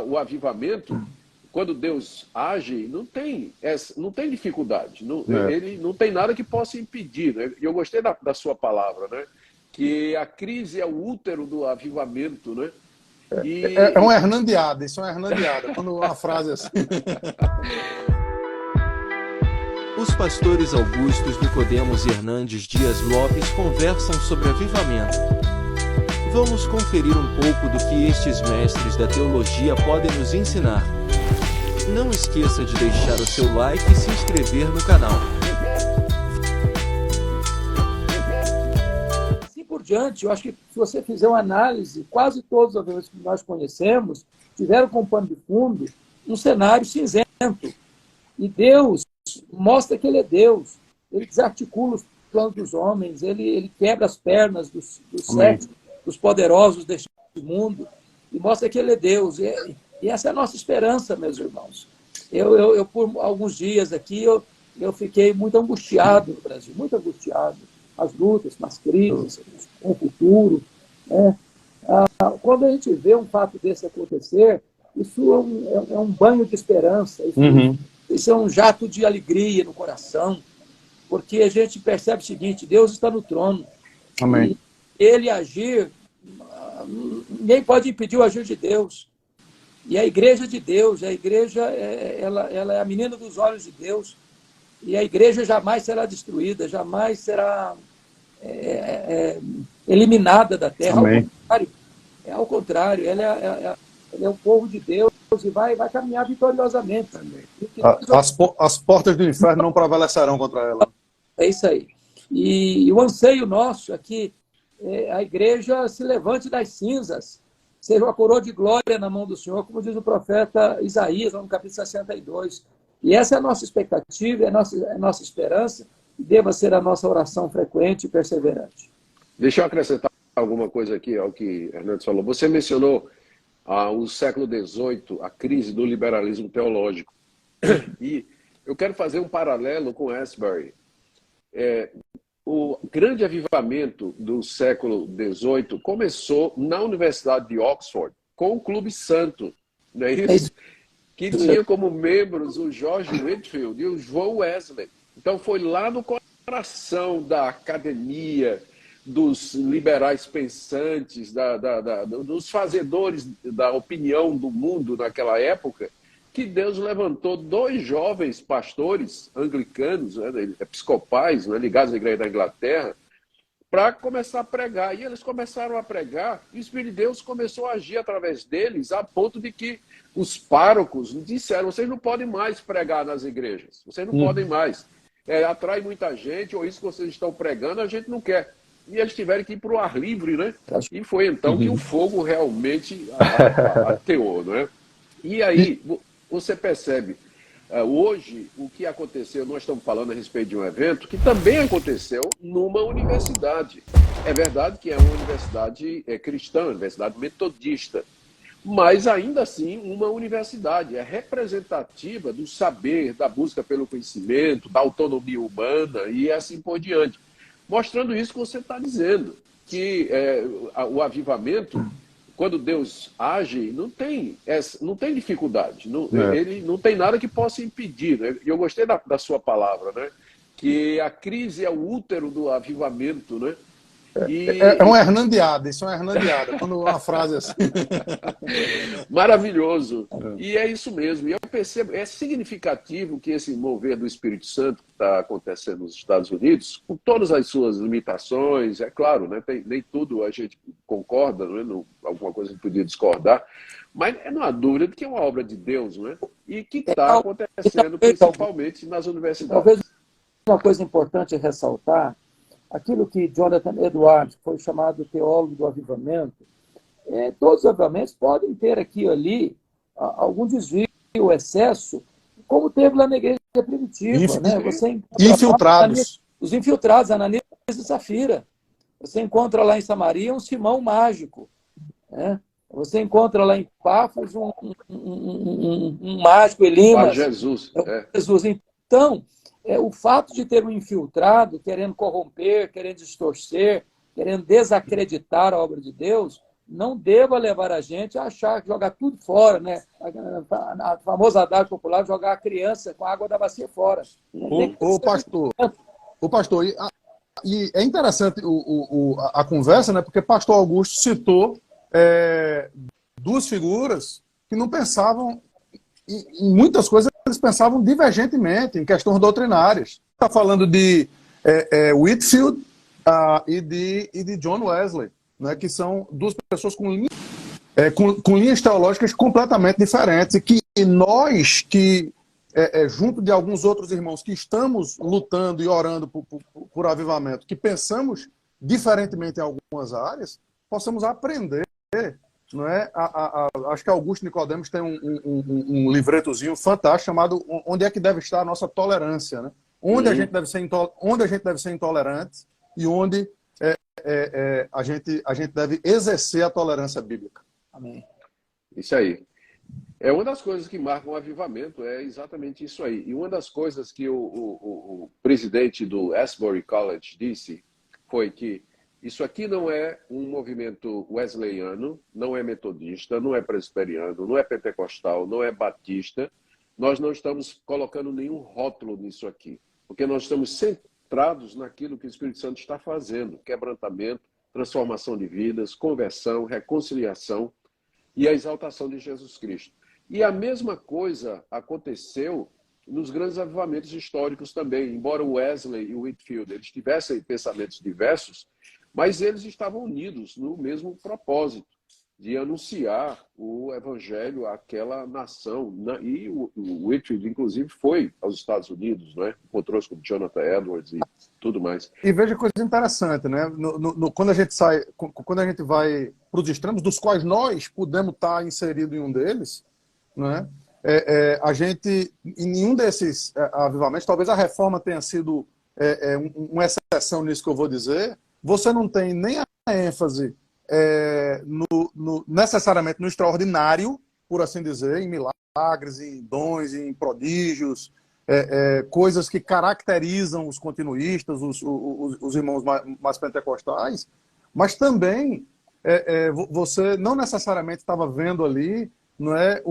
o avivamento, quando Deus age, não tem dificuldade. Ele não tem nada que possa impedir. Né? E eu gostei da sua palavra, né? Que a crise é o útero do avivamento, né? É uma hernandeada, isso é uma hernandeada, quando uma frase assim. Os pastores Augustos Nicodemos e Hernandes Dias Lopes conversam sobre avivamento. Vamos conferir um pouco do que estes mestres da teologia podem nos ensinar. Não esqueça de deixar o seu like e se inscrever no canal. Assim por diante, eu acho que se você fizer uma análise, quase todos os avivamentos que nós conhecemos tiveram como pano de fundo um cenário cinzento. E Deus mostra que Ele é Deus. Ele desarticula os planos dos homens, ele quebra as pernas dos sete, dos poderosos deste mundo, e mostra que Ele é Deus. E essa é a nossa esperança, meus irmãos. Eu por alguns dias aqui, eu fiquei muito angustiado no Brasil, muito angustiado. As lutas, as crises, com o futuro. Né? Quando a gente vê um fato desse acontecer, isso é um banho de esperança, isso é um jato de alegria no coração, porque a gente percebe o seguinte: Deus está no trono. Amém. E Ele agir, ninguém pode impedir o agir de Deus. E a igreja de Deus, a igreja ela é a menina dos olhos de Deus, e a igreja jamais será destruída, jamais será eliminada da terra. Amém. Ao contrário, ela é o povo de Deus e vai caminhar vitoriosamente. As portas do inferno não prevalecerão contra ela. É isso aí. E o anseio nosso é que a igreja se levante das cinzas, seja uma coroa de glória na mão do Senhor, como diz o profeta Isaías, no capítulo 62. E essa é a nossa expectativa, é a nossa esperança, e deva ser a nossa oração frequente e perseverante. Deixa eu acrescentar alguma coisa aqui ao que Hernandes falou. Você mencionou o século XVIII, a crise do liberalismo teológico. E eu quero fazer um paralelo com Asbury. O grande avivamento do século XVIII começou na Universidade de Oxford, com o Clube Santo, não é isso? Que tinha como membros o George Whitefield e o João Wesley. Então foi lá no coração da academia, dos liberais pensantes, dos fazedores da opinião do mundo naquela época, que Deus levantou dois jovens pastores anglicanos, episcopais, ligados à igreja da Inglaterra, para começar a pregar. E eles começaram a pregar, e o Espírito de Deus começou a agir através deles, a ponto de que os párocos disseram: vocês não podem mais pregar nas igrejas, vocês não podem mais. Atrai muita gente, ou isso que vocês estão pregando, a gente não quer. E eles tiveram que ir para o ar livre, né? E foi então que o fogo realmente ateou, não é? E aí, você percebe, hoje, o que aconteceu, nós estamos falando a respeito de um evento que também aconteceu numa universidade. É verdade que é uma universidade cristã, universidade metodista, mas ainda assim uma universidade, é representativa do saber, da busca pelo conhecimento, da autonomia humana e assim por diante. Mostrando isso que você está dizendo, que o avivamento, quando Deus age, não tem dificuldade. Ele não tem nada que possa impedir. Né? E eu gostei da sua palavra, né? Que a crise é o útero do avivamento. Né? É uma hernandeada, isso é uma hernandeada, quando uma frase assim. Maravilhoso. E é isso mesmo. E eu percebo, é significativo que esse mover do Espírito Santo que está acontecendo nos Estados Unidos, com todas as suas limitações, é claro, né? Nem tudo a gente concorda, não é? Alguma coisa a gente podia discordar, mas não há dúvida de que é uma obra de Deus, não é? E que está acontecendo principalmente nas universidades. Talvez uma coisa importante ressaltar, aquilo que Jonathan Edwards foi chamado teólogo do avivamento, todos os avivamentos podem ter aqui ou ali algum desvio, excesso, como teve lá na igreja primitiva. Né? Você infiltrados. Os infiltrados, Ananias e Safira. Você encontra lá em Samaria um Simão mágico. Né? Você encontra lá em Pafos um mágico, Elimas. Jesus. Jesus. Então, o fato de ter um infiltrado querendo corromper, querendo distorcer, querendo desacreditar a obra de Deus, não deva levar a gente a achar que jogar tudo fora, né? A famosa adágio popular, jogar a criança com a água da bacia fora. O pastor, e é interessante a conversa, né? Porque pastor Augusto citou duas figuras que não pensavam em muitas coisas, eles pensavam divergentemente em questões doutrinárias. Está falando de Whitefield e de John Wesley, né, que são duas pessoas com linhas teológicas completamente diferentes, e que nós, junto de alguns outros irmãos que estamos lutando e orando por avivamento, que pensamos diferentemente em algumas áreas, possamos aprender. Não é? Acho que Augusto Nicodemos tem um livretozinho fantástico chamado Onde é que deve estar a nossa tolerância, né? Onde a gente deve ser intolerante e onde a gente deve exercer a tolerância bíblica. Amém. Isso aí. É uma das coisas que marcam o avivamento, é exatamente isso aí. E uma das coisas que o presidente do Asbury College disse foi que isso aqui não é um movimento wesleyano, não é metodista, não é presbiteriano, não é pentecostal, não é batista. Nós não estamos colocando nenhum rótulo nisso aqui, porque nós estamos centrados naquilo que o Espírito Santo está fazendo: quebrantamento, transformação de vidas, conversão, reconciliação e a exaltação de Jesus Cristo. E a mesma coisa aconteceu nos grandes avivamentos históricos também. Embora o Wesley e o Whitefield eles tivessem pensamentos diversos, mas eles estavam unidos no mesmo propósito, de anunciar o evangelho àquela nação. E o Whitefield, inclusive, foi aos Estados Unidos, né? Encontrou-se com Jonathan Edwards e tudo mais. E veja coisa interessante, né? Quando a gente vai para os extremos, dos quais nós pudemos estar inseridos em um deles, né? A gente, em nenhum desses avivamentos, talvez a reforma tenha sido uma exceção nisso que eu vou dizer, você não tem nem a ênfase necessariamente no extraordinário, por assim dizer, em milagres, em dons, em prodígios, coisas que caracterizam os continuistas, os irmãos mais pentecostais, mas também você não necessariamente estava vendo ali, não é,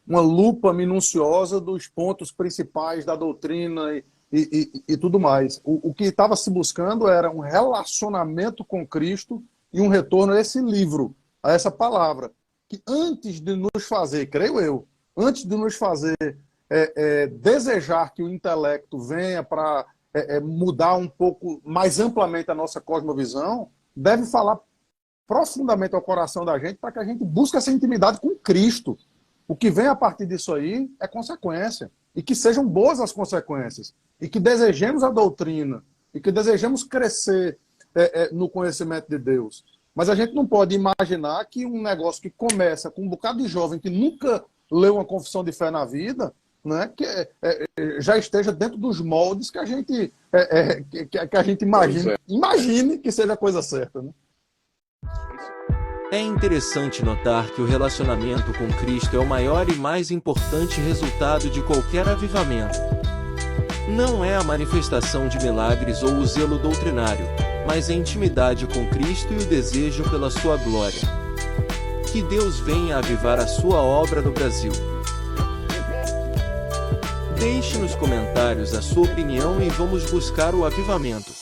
uma lupa minuciosa dos pontos principais da doutrina e tudo mais. O que estava se buscando era um relacionamento com Cristo e um retorno a esse livro, a essa palavra, que antes de nos fazer, creio eu, antes de nos fazer desejar que o intelecto venha para mudar um pouco mais amplamente a nossa cosmovisão, deve falar profundamente ao coração da gente para que a gente busque essa intimidade com Cristo. O que vem a partir disso aí é consequência. E que sejam boas as consequências. E que desejemos a doutrina. E que desejemos crescer no conhecimento de Deus. Mas a gente não pode imaginar que um negócio que começa com um bocado de jovem que nunca leu uma confissão de fé na vida, né, que já esteja dentro dos moldes que a gente, imagine que seja a coisa certa, né? É interessante notar que o relacionamento com Cristo é o maior e mais importante resultado de qualquer avivamento. Não é a manifestação de milagres ou o zelo doutrinário, mas a intimidade com Cristo e o desejo pela sua glória. Que Deus venha avivar a sua obra no Brasil. Deixe nos comentários a sua opinião e vamos buscar o avivamento.